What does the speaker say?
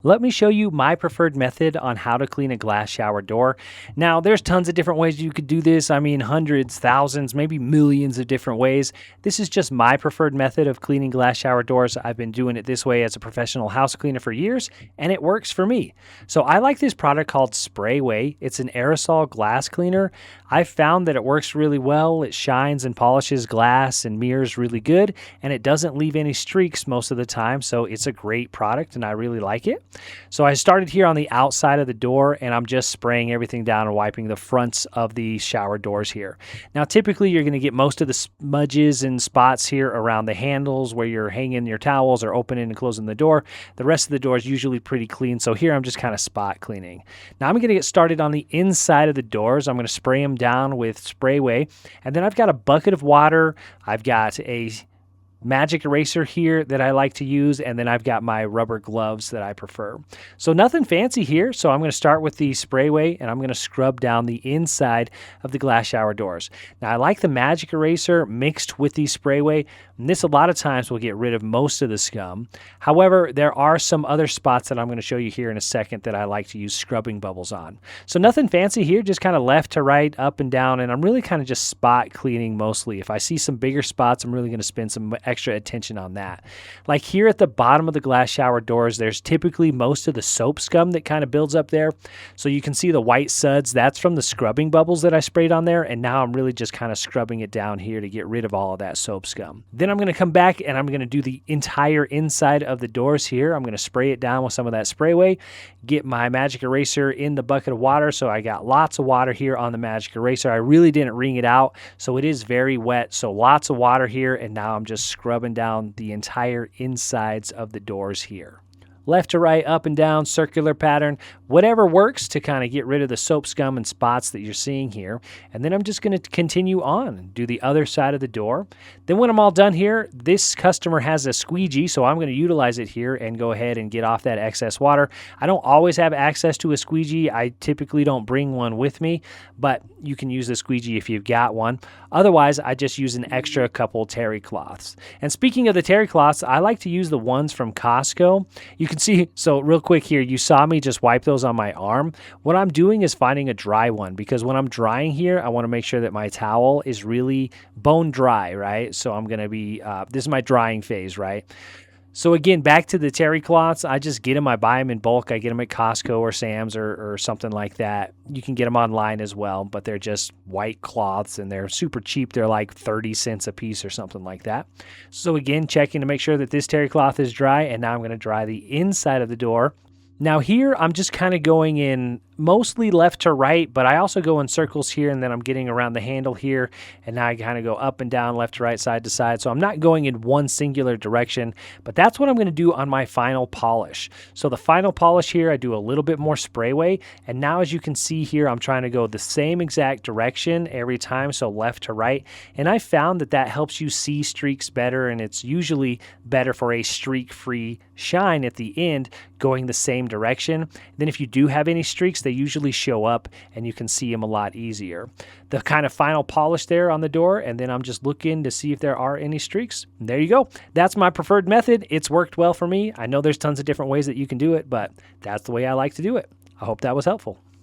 Let me show you my preferred method on how to clean a glass shower door. Now, there's tons of different ways you could do this. I mean, hundreds, thousands, maybe millions of different ways. This is just my preferred method of cleaning glass shower doors. I've been doing it this way as a professional house cleaner for years, and it works for me. So I like this product called Sprayway. It's an aerosol glass cleaner. I've found that it works really well. It shines and polishes glass and mirrors really good, and it doesn't leave any streaks most of the time. So it's a great product, and I really like it. So I started here on the outside of the door, and I'm just spraying everything down and wiping the fronts of the shower doors here. Now, typically you're going to get most of the smudges and spots here around the handles where you're hanging your towels or opening and closing the door. The rest of the door is usually pretty clean, so here I'm just kind of spot cleaning. Now I'm going to get started on the inside of the doors. I'm going to spray them down with Sprayway, and then I've got a bucket of water. I've got a magic eraser here that I like to use, and then I've got my rubber gloves that I prefer. So nothing fancy here. So I'm going to start with the Sprayway, and I'm going to scrub down the inside of the glass shower doors. Now I like the magic eraser mixed with the Sprayway, and this a lot of times will get rid of most of the scum. However, there are some other spots that I'm going to show you here in a second that I like to use scrubbing bubbles on. So nothing fancy here, just kind of left to right, up and down, and I'm really kind of just spot cleaning mostly. If I see some bigger spots, I'm really going to spend some extra attention on that. Like here at the bottom of the glass shower doors, there's typically most of the soap scum that kind of builds up there. So you can see the white suds. That's from the scrubbing bubbles that I sprayed on there. And now I'm really just kind of scrubbing it down here to get rid of all of that soap scum. Then I'm going to come back and I'm going to do the entire inside of the doors here. I'm going to spray it down with some of that Sprayway, get my magic eraser in the bucket of water. So I got lots of water here on the magic eraser. I really didn't wring it out, so it is very wet. So lots of water here, and now I'm just scrubbing down the entire insides of the doors here. Left to right, up and down, circular pattern, whatever works to kind of get rid of the soap scum and spots that you're seeing here. And then I'm just going to continue on and do the other side of the door. Then when I'm all done here, this customer has a squeegee, so I'm going to utilize it here and go ahead and get off that excess water. I don't always have access to a squeegee. I typically don't bring one with me, but you can use the squeegee if you've got one. Otherwise, I just use an extra couple terry cloths. And speaking of the terry cloths, I like to use the ones from Costco. You can see, so real quick here, you saw me just wipe those on my arm. What I'm doing is finding a dry one, because when I'm drying here, I want to make sure that my towel is really bone dry, right? So I'm going to be, this is my drying phase, right? So again, back to the terry cloths, I just get them, I buy them in bulk. I get them at Costco or Sam's or something like that. You can get them online as well, but they're just white cloths and they're super cheap. They're like 30 cents a piece or something like that. So again, checking to make sure that this terry cloth is dry, and now I'm going to dry the inside of the door. Now here, I'm just kind of going in mostly left to right, but I also go in circles here, and then I'm getting around the handle here, and now I kind of go up and down, left to right, side to side. So I'm not going in one singular direction, but that's what I'm going to do on my final polish. So the final polish here, I do a little bit more Sprayway, and now as you can see here, I'm trying to go the same exact direction every time, so left to right, and I found that that helps you see streaks better, and it's usually better for a streak-free shine at the end going the same direction. Then if you do have any streaks, they usually show up and you can see them a lot easier. The kind of final polish there on the door, and then I'm just looking to see if there are any streaks. And there you go. That's my preferred method. It's worked well for me. I know there's tons of different ways that you can do it, but that's the way I like to do it. I hope that was helpful.